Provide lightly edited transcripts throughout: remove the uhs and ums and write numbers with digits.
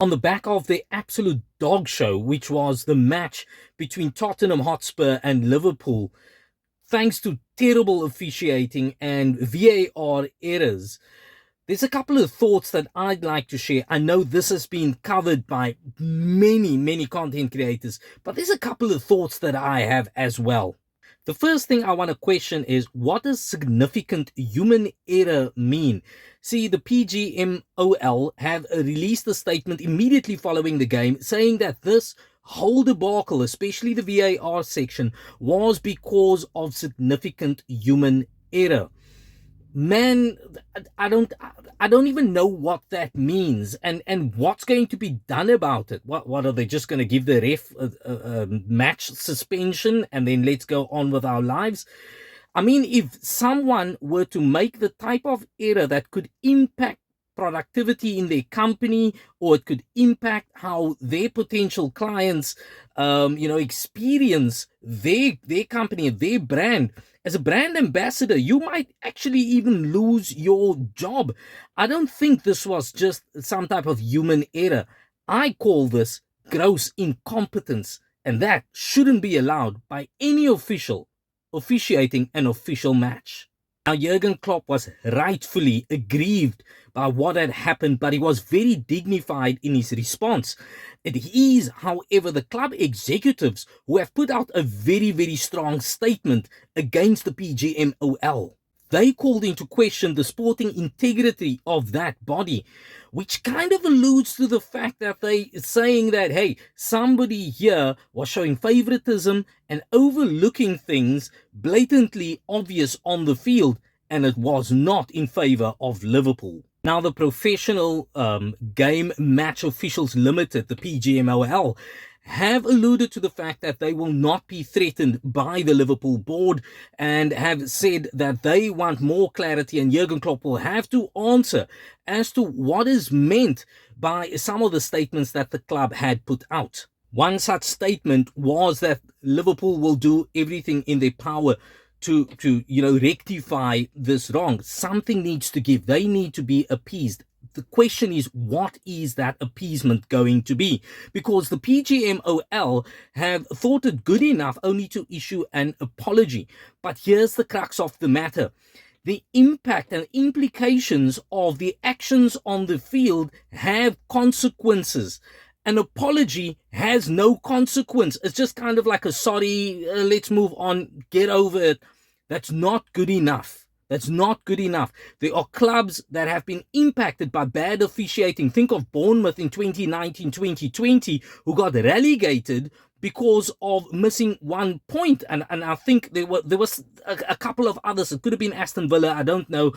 On the back of the absolute dog show, which was the match between Tottenham Hotspur and Liverpool, thanks to terrible officiating and VAR errors, there's a couple of thoughts that I'd like to share. I know this has been covered by many content creators, but there's a couple of thoughts that I have as well. The first thing I want to question is, what does significant human error mean? See, the PGMOL have released a statement immediately following the game saying that this whole debacle, especially the VAR section, was because of significant human error. Man, I don't even know what that means, and what's going to be done about it. What are they just going to give the ref a match suspension and then let's go on with our lives? I mean, if someone were to make the type of error that could impact productivity in their company, or it could impact how their potential clients experience their company, their brand, as a brand ambassador, you might actually even lose your job. I don't think this was just some type of human error. I call this gross incompetence, and that shouldn't be allowed by any official officiating an official match. Now, Jurgen Klopp was rightfully aggrieved by what had happened, but he was very dignified in his response. It is, however, the club executives who have put out a very strong statement against the PGMOL. They called into question the sporting integrity of that body, which kind of alludes to the fact that they saying that, hey, somebody here was showing favoritism and overlooking things blatantly obvious on the field, and it was not in favor of Liverpool. Now, the Professional Game Match Officials Limited, the PGMOL, have alluded to the fact that they will not be threatened by the Liverpool board, and have said that they want more clarity, and Jurgen Klopp will have to answer as to what is meant by some of the statements that the club had put out. One such statement was that Liverpool will do everything in their power to rectify this wrong. Something needs to give. They need to be appeased. The question is, what is that appeasement going to be? Because the PGMOL have thought it good enough only to issue an apology. But here's the crux of the matter. The impact and implications of the actions on the field have consequences. An apology has no consequence. It's just kind of like a sorry, let's move on, get over it. That's not good enough. That's not good enough. There are clubs that have been impacted by bad officiating. Think of Bournemouth in 2019-2020, who got relegated because of missing 1 point. And I think there was a couple of others. It could have been Aston Villa. I don't know.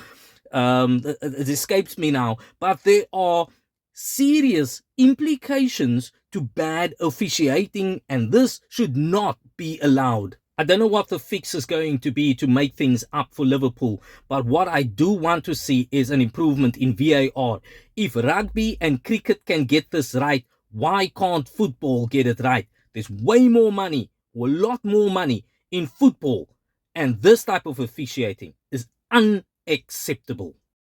It escapes me now. But there are serious implications to bad officiating, and this should not be allowed. I don't know what the fix is going to be to make things up for Liverpool, but what I do want to see is an improvement in VAR. If rugby and cricket can get this right, why can't football get it right? There's way more money, or a lot more money in football, and this type of officiating is unacceptable.